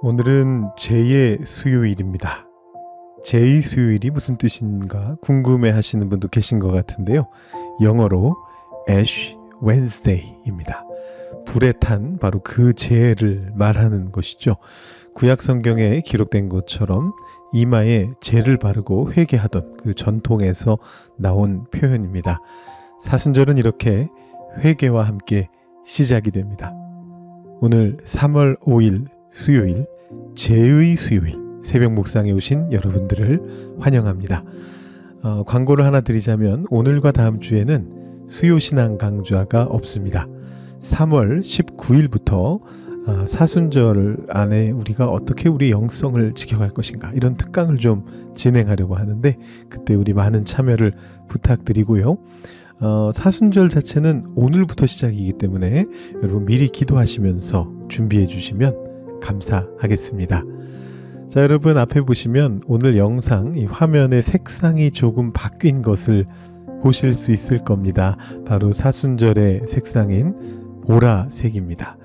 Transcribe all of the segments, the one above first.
오늘은 제2의 수요일입니다. 제2 수요일이 무슨 뜻인가 궁금해 하시는 분도 계신 것 같은데요. 영어로 Ash Wednesday입니다. 불에 탄 바로 그 재를 말하는 것이죠. 구약 성경에 기록된 것처럼 이마에 재를 바르고 회개하던 그 전통에서 나온 표현입니다. 사순절은 이렇게 회개와 함께 시작이 됩니다. 오늘 3월 5일 수요일, 제2의 수요일 새벽 묵상에 오신 여러분들을 환영합니다. 광고를 하나 드리자면 오늘과 다음 주에는 수요신앙 강좌가 없습니다. 3월 19일부터 사순절 안에 우리가 어떻게 우리 영성을 지켜갈 것인가 이런 특강을 좀 진행하려고 하는데 그때 우리 많은 참여를 부탁드리고요. 사순절 자체는 오늘부터 시작이기 때문에 여러분 미리 기도하시면서 준비해 주시면 감사하겠습니다. 자, 여러분 앞에 보시면 오늘 영상 이 화면의 색상이 조금 바뀐 것을 보실 수 있을 겁니다. 바로 사순절의 색상인 보라색입니다.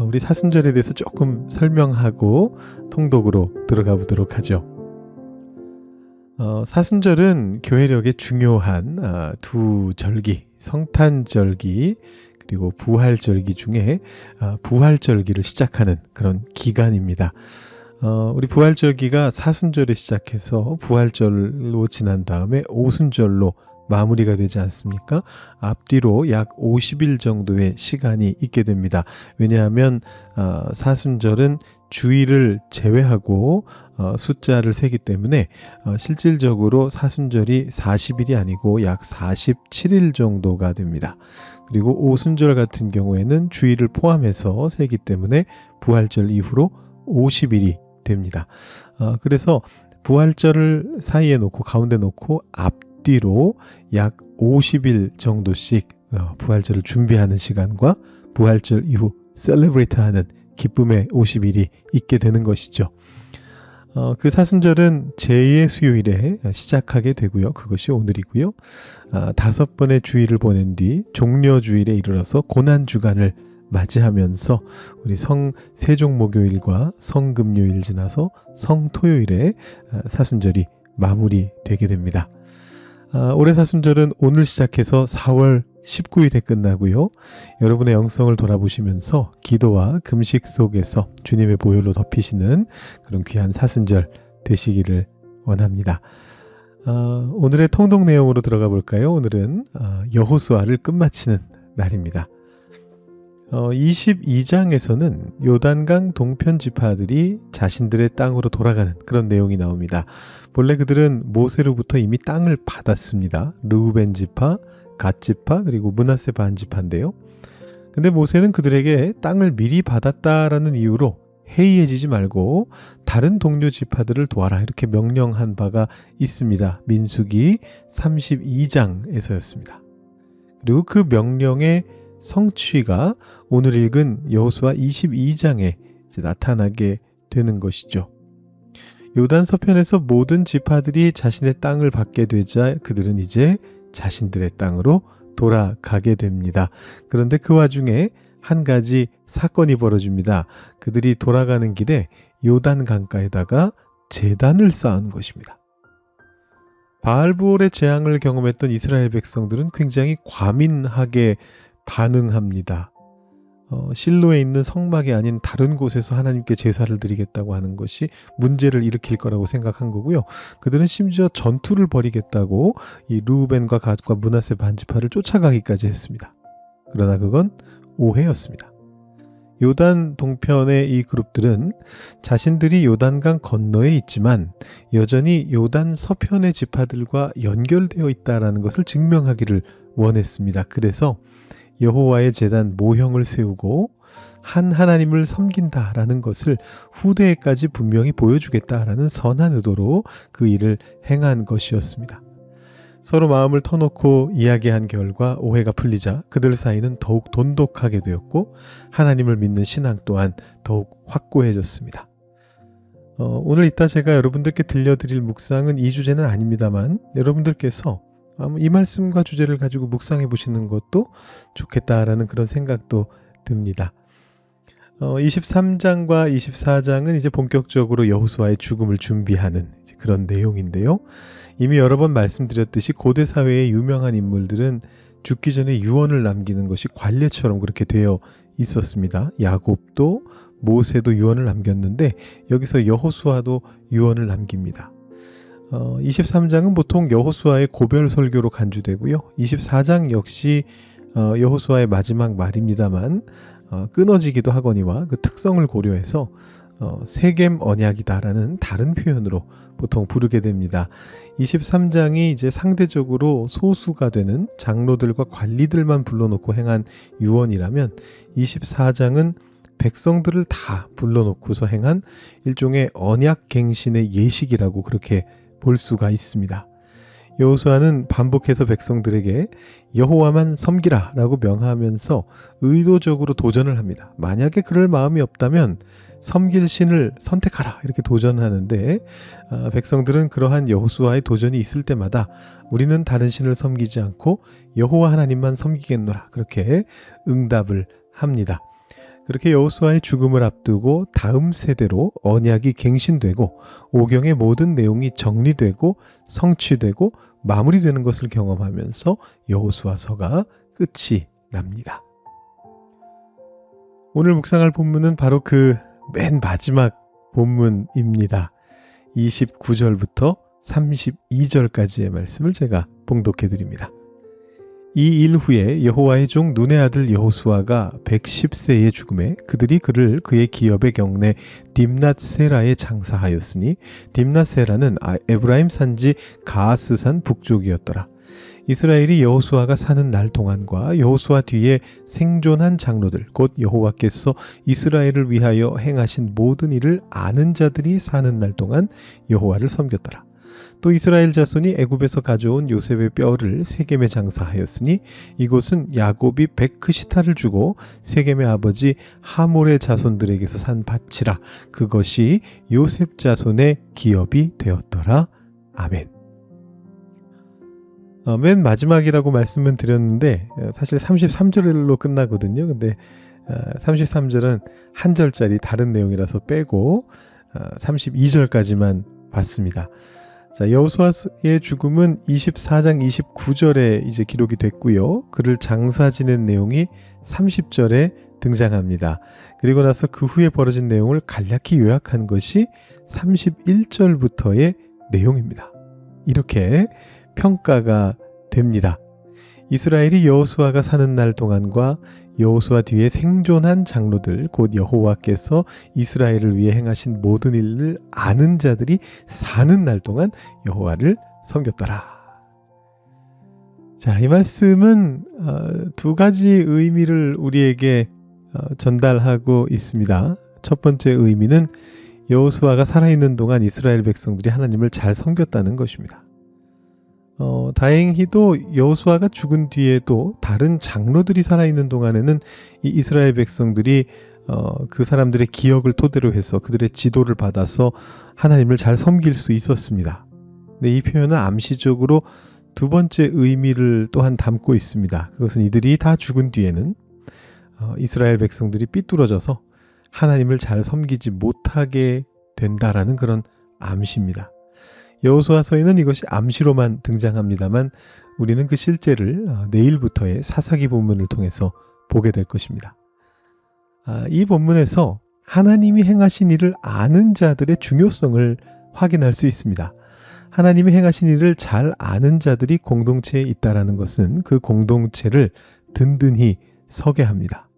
우리 사순절에 대해서 조금 설명하고 통독으로 들어가 보도록 하죠. 사순절은 교회력의 중요한 두 절기, 성탄절기 그리고 부활절기 중에 부활절기를 시작하는 그런 기간입니다. 우리 부활절기가 사순절에 시작해서 부활절로 지난 다음에 오순절로 마무리가 되지 않습니까? 앞뒤로 약 50일 정도의 시간이 있게 됩니다. 왜냐하면 사순절은 주일을 제외하고 숫자를 세기 때문에 실질적으로 사순절이 40일이 아니고 약 47일 정도가 됩니다. 그리고 오순절 같은 경우에는 주일을 포함해서 세기 때문에 부활절 이후로 50일이 됩니다. 그래서 부활절을 사이에 놓고 가운데 놓고 앞뒤로 약 50일 정도씩 부활절을 준비하는 시간과 부활절 이후 셀레브레이트하는 기쁨의 50일이 있게 되는 것이죠. 그 사순절은 제2의 수요일에 시작하게 되고요. 그것이 오늘이고요. 5번의 주일을 보낸 뒤 종려주일에 이르러서 고난주간을 맞이하면서 우리 세종목요일과 성금요일 지나서 성토요일에 사순절이 마무리되게 됩니다. 올해 사순절은 오늘 시작해서 4월 19일에 끝나고요. 여러분의 영성을 돌아보시면서 기도와 금식 속에서 주님의 보혈로 덮이시는 그런 귀한 사순절 되시기를 원합니다. 오늘의 통독 내용으로 들어가 볼까요? 오늘은 여호수아를 끝마치는 날입니다. 22장에서는 요단강 동편 지파들이 자신들의 땅으로 돌아가는 그런 내용이 나옵니다. 본래 그들은 모세로부터 이미 땅을 받았습니다. 르우벤 지파, 갓 지파, 그리고 므낫세 반 지파인데요. 근데 모세는 그들에게 땅을 미리 받았다라는 이유로 해이해지지 말고 다른 동료 지파들을 도와라 이렇게 명령한 바가 있습니다. 민수기 32장에서였습니다. 그리고 그 명령의 성취가 오늘 읽은 여호수아 22장에 나타나게 되는 것이죠. 요단 서편에서 모든 지파들이 자신의 땅을 받게 되자 그들은 이제 자신들의 땅으로 돌아가게 됩니다. 그런데 그 와중에 한 가지 사건이 벌어집니다. 그들이 돌아가는 길에 요단 강가에다가 제단을 쌓은 것입니다. 바알부올의 재앙을 경험했던 이스라엘 백성들은 굉장히 과민하게 반응합니다. 실로에 있는 성막이 아닌 다른 곳에서 하나님께 제사를 드리겠다고 하는 것이 문제를 일으킬 거라고 생각한 거고요. 그들은 심지어 전투를 벌이겠다고 이 르우벤과 갓과 므낫세 반지파를 쫓아가기까지 했습니다. 그러나 그건 오해였습니다. 요단 동편의 이 그룹들은 자신들이 요단강 건너에 있지만 여전히 요단 서편의 지파들과 연결되어 있다는 것을 증명하기를 원했습니다. 그래서 여호와의 제단 모형을 세우고 한 하나님을 섬긴다라는 것을 후대에까지 분명히 보여주겠다라는 선한 의도로 그 일을 행한 것이었습니다. 서로 마음을 터놓고 이야기한 결과 오해가 풀리자 그들 사이는 더욱 돈독하게 되었고 하나님을 믿는 신앙 또한 더욱 확고해졌습니다. 오늘 이따 제가 여러분들께 들려드릴 묵상은 이 주제는 아닙니다만 여러분들께서 이 말씀과 주제를 가지고 묵상해 보시는 것도 좋겠다라는 그런 생각도 듭니다. 23장과 24장은 이제 본격적으로 여호수아의 죽음을 준비하는 그런 내용인데요. 이미 여러 번 말씀드렸듯이 고대 사회의 유명한 인물들은 죽기 전에 유언을 남기는 것이 관례처럼 그렇게 되어 있었습니다. 야곱도 모세도 유언을 남겼는데 여기서 여호수아도 유언을 남깁니다. 23장은 보통 여호수아의 고별 설교로 간주되고요. 24장 역시 여호수아의 마지막 말입니다만 끊어지기도 하거니와 그 특성을 고려해서 세겜 언약이다라는 다른 표현으로 보통 부르게 됩니다. 23장이 이제 상대적으로 소수가 되는 장로들과 관리들만 불러놓고 행한 유언이라면 24장은 백성들을 다 불러놓고서 행한 일종의 언약갱신의 예식이라고 그렇게 볼 수가 있습니다. 여호수아는 반복해서 백성들에게 여호와만 섬기라 라고 명하면서 의도적으로 도전을 합니다. 만약에 그럴 마음이 없다면 섬길 신을 선택하라 이렇게 도전하는데 백성들은 그러한 여호수아의 도전이 있을 때마다 우리는 다른 신을 섬기지 않고 여호와 하나님만 섬기겠노라 그렇게 응답을 합니다. 그렇게 여호수아의 죽음을 앞두고 다음 세대로 언약이 갱신되고 오경의 모든 내용이 정리되고 성취되고 마무리되는 것을 경험하면서 여호수아서가 끝이 납니다. 오늘 묵상할 본문은 바로 그 맨 마지막 본문입니다. 29절부터 32절까지의 말씀을 제가 봉독해 드립니다. 이 일 후에 여호와의 종 눈의 아들 여호수아가 110세의 죽음에 그들이 그를 그의 기업의 경내 딥낫세라에 장사하였으니 딥낫세라는 에브라임 산지 가하스산 북쪽이었더라. 이스라엘이 여호수아가 사는 날 동안과 여호수아 뒤에 생존한 장로들 곧 여호와께서 이스라엘을 위하여 행하신 모든 일을 아는 자들이 사는 날 동안 여호와를 섬겼더라. 또 이스라엘 자손이 애굽에서 가져온 요셉의 뼈를 세겜에 장사하였으니 이곳은 야곱이 베크시타를 주고 세겜의 아버지 하몰의 자손들에게서 산 밭이라. 그것이 요셉 자손의 기업이 되었더라. 아멘. 맨 마지막이라고 말씀은 드렸는데 사실 33절로 끝나거든요. 근데 33절은 한 절짜리 다른 내용이라서 빼고 32절까지만 봤습니다. 자, 여호수아의 죽음은 24장 29절에 이제 기록이 됐고요. 그를 장사 지낸 내용이 30절에 등장합니다. 그리고 나서 그 후에 벌어진 내용을 간략히 요약한 것이 31절부터의 내용입니다. 이렇게 평가가 됩니다. 이스라엘이 여호수아가 사는 날 동안과 여호수아 뒤에 생존한 장로들 곧 여호와께서 이스라엘을 위해 행하신 모든 일을 아는 자들이 사는 날 동안 여호와를 섬겼더라. 자, 이 말씀은 두 가지 의미를 우리에게 전달하고 있습니다. 첫 번째 의미는 여호수아가 살아있는 동안 이스라엘 백성들이 하나님을 잘 섬겼다는 것입니다. 다행히도 여호수아가 죽은 뒤에도 다른 장로들이 살아있는 동안에는 이 이스라엘 백성들이 그 사람들의 기억을 토대로 해서 그들의 지도를 받아서 하나님을 잘 섬길 수 있었습니다. 근데 이 표현은 암시적으로 두 번째 의미를 또한 담고 있습니다. 그것은 이들이 다 죽은 뒤에는 이스라엘 백성들이 삐뚤어져서 하나님을 잘 섬기지 못하게 된다라는 그런 암시입니다. 여호수아서에는 이것이 암시로만 등장합니다만 우리는 그 실제를 내일부터의 사사기 본문을 통해서 보게 될 것입니다. 이 본문에서 하나님이 행하신 일을 아는 자들의 중요성을 확인할 수 있습니다. 하나님이 행하신 일을 잘 아는 자들이 공동체에 있다는 것은 그 공동체를 든든히 서게 합니다.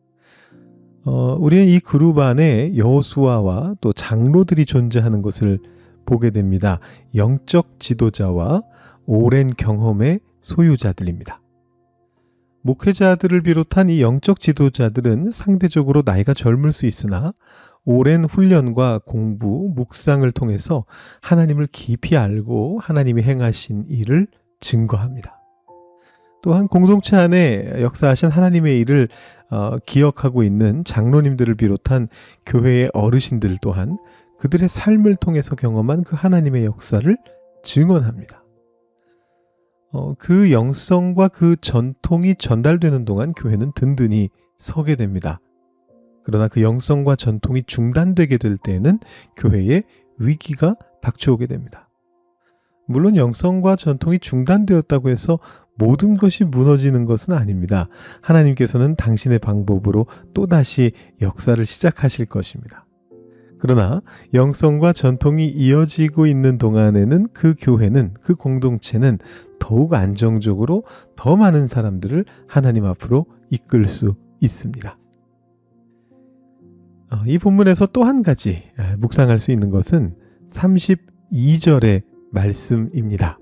우리는 이 그룹 안에 여호수아와 또 장로들이 존재하는 것을 보게 됩니다. 영적 지도자와 오랜 경험의 소유자들입니다. 목회자들을 비롯한 이 영적 지도자들은 상대적으로 나이가 젊을 수 있으나 오랜 훈련과 공부, 묵상을 통해서 하나님을 깊이 알고 하나님이 행하신 일을 증거합니다. 또한 공동체 안에 역사하신 하나님의 일을 기억하고 있는 장로님들을 비롯한 교회의 어르신들 또한 그들의 삶을 통해서 경험한 그 하나님의 역사를 증언합니다. 그 영성과 그 전통이 전달되는 동안 교회는 든든히 서게 됩니다. 그러나 그 영성과 전통이 중단되게 될 때에는 교회에 위기가 닥쳐오게 됩니다. 물론 영성과 전통이 중단되었다고 해서 모든 것이 무너지는 것은 아닙니다. 하나님께서는 당신의 방법으로 또다시 역사를 시작하실 것입니다. 그러나 영성과 전통이 이어지고 있는 동안에는 그 교회는, 그 공동체는 더욱 안정적으로 더 많은 사람들을 하나님 앞으로 이끌 수 있습니다. 이 본문에서 또 한 가지 묵상할 수 있는 것은 32절의 말씀입니다.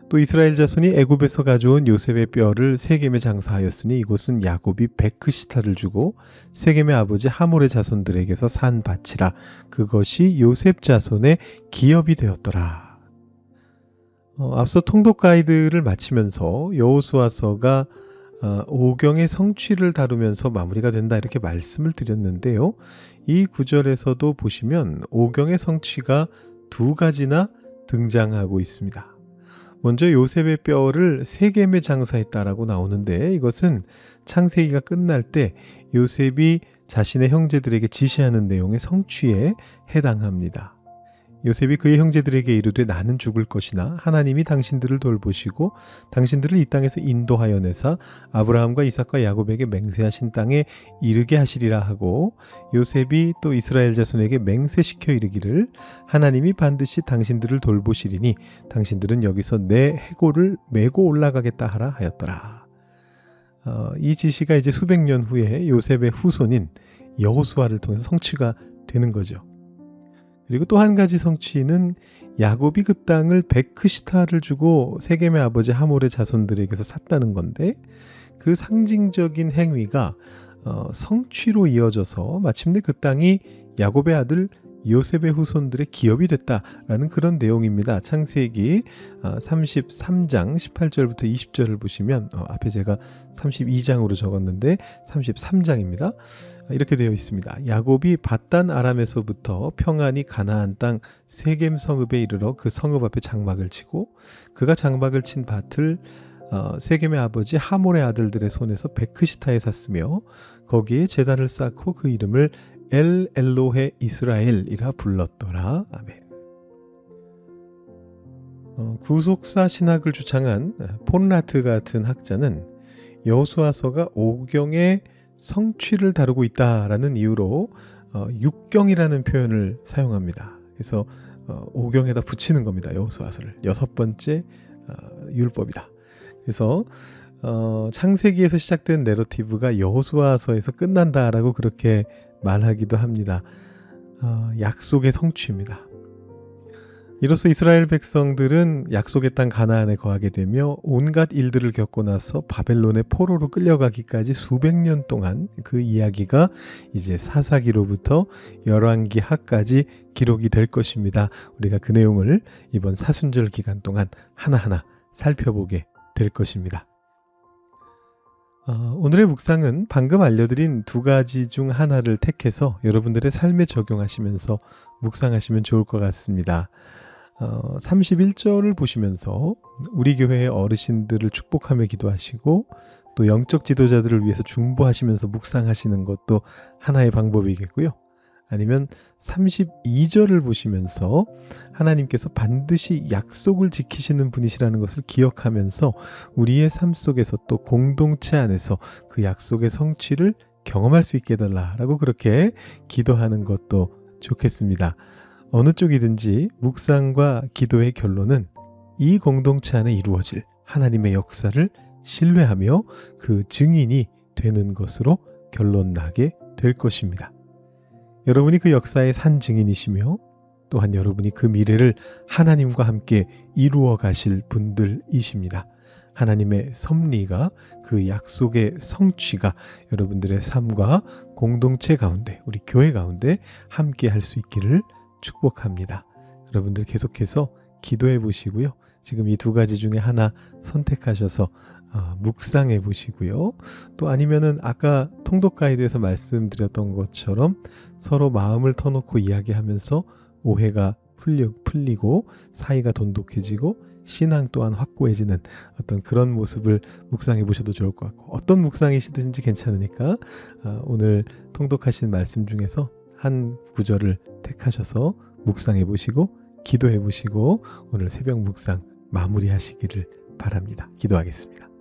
또 이스라엘 자손이 애굽에서 가져온 요셉의 뼈를 세겜에 장사하였으니 이곳은 야곱이 베크시타를 주고 세겜의 아버지 하몰의 자손들에게서 산 밭이라. 그것이 요셉 자손의 기업이 되었더라. 앞서 통독 가이드를 마치면서 여호수아서가 오경의 성취를 다루면서 마무리가 된다 이렇게 말씀을 드렸는데요. 이 구절에서도 보시면 오경의 성취가 두 가지나 등장하고 있습니다. 먼저 요셉의 뼈를 세겜에 장사했다라고 나오는데 이것은 창세기가 끝날 때 요셉이 자신의 형제들에게 지시하는 내용의 성취에 해당합니다. 요셉이 그의 형제들에게 이르되 나는 죽을 것이나 하나님이 당신들을 돌보시고 당신들을 이 땅에서 인도하여 내사 아브라함과 이삭과 야곱에게 맹세하신 땅에 이르게 하시리라 하고 요셉이 또 이스라엘 자손에게 맹세시켜 이르기를 하나님이 반드시 당신들을 돌보시리니 당신들은 여기서 내 해골을 메고 올라가겠다 하라 하였더라. 이 지시가 이제 수백 년 후에 요셉의 후손인 여호수아를 통해서 성취가 되는 거죠. 그리고 또 한 가지 성취는 야곱이 그 땅을 베크시타를 주고 세겜의 아버지 하몰의 자손들에게서 샀다는 건데 그 상징적인 행위가 성취로 이어져서 마침내 그 땅이 야곱의 아들 요셉의 후손들의 기업이 됐다라는 그런 내용입니다. 창세기 33장 18절부터 20절을 보시면 앞에 제가 32장으로 적었는데 33장입니다. 이렇게 되어 있습니다. 야곱이 밧단 아람에서부터 평안히 가나안 땅 세겜 성읍에 이르러 그 성읍 앞에 장막을 치고 그가 장막을 친 밭을 세겜의 아버지 하몰의 아들들의 손에서 베크시타에 샀으며 거기에 제단을 쌓고 그 이름을 엘 엘로헤 이스라엘이라 불렀더라. 아멘. 구속사 신학을 주창한 폰라트 같은 학자는 여호수아서가 오경의 성취를 다루고 있다라는 이유로 육경이라는 표현을 사용합니다. 그래서 오경에다 붙이는 겁니다. 여호수아서를. 6번째 율법이다. 그래서 창세기에서 시작된 내러티브가 여호수아서에서 끝난다라고 그렇게 말하기도 합니다. 약속의 성취입니다. 이로써 이스라엘 백성들은 약속의 땅 가나안에 거하게 되며 온갖 일들을 겪고 나서 바벨론의 포로로 끌려가기까지 수백 년 동안 그 이야기가 이제 사사기로부터 열왕기 하까지 기록이 될 것입니다. 우리가 그 내용을 이번 사순절 기간 동안 하나하나 살펴보게 될 것입니다. 오늘의 묵상은 방금 알려드린 두 가지 중 하나를 택해서 여러분들의 삶에 적용하시면서 묵상하시면 좋을 것 같습니다. 31절을 보시면서 우리 교회의 어르신들을 축복하며 기도하시고 또 영적 지도자들을 위해서 중보하시면서 묵상하시는 것도 하나의 방법이겠고요. 아니면 32절을 보시면서 하나님께서 반드시 약속을 지키시는 분이시라는 것을 기억하면서 우리의 삶 속에서 또 공동체 안에서 그 약속의 성취를 경험할 수 있게 해달라라고 그렇게 기도하는 것도 좋겠습니다. 어느 쪽이든지 묵상과 기도의 결론은 이 공동체 안에 이루어질 하나님의 역사를 신뢰하며 그 증인이 되는 것으로 결론 나게 될 것입니다. 여러분이 그 역사의 산 증인이시며 또한 여러분이 그 미래를 하나님과 함께 이루어 가실 분들이십니다. 하나님의 섭리가 그 약속의 성취가 여러분들의 삶과 공동체 가운데 우리 교회 가운데 함께 할 수 있기를 축복합니다. 여러분들 계속해서 기도해 보시고요. 지금 이 두 가지 중에 하나 선택하셔서 묵상해 보시고요. 또 아니면은 아까 통독 가이드에서 말씀드렸던 것처럼 서로 마음을 터놓고 이야기하면서 오해가 풀리고 사이가 돈독해지고 신앙 또한 확고해지는 어떤 그런 모습을 묵상해 보셔도 좋을 것 같고, 어떤 묵상이시든지 괜찮으니까 오늘 통독하신 말씀 중에서 한 구절을 택하셔서 묵상해 보시고 기도해 보시고 오늘 새벽 묵상 마무리하시기를 바랍니다. 기도하겠습니다.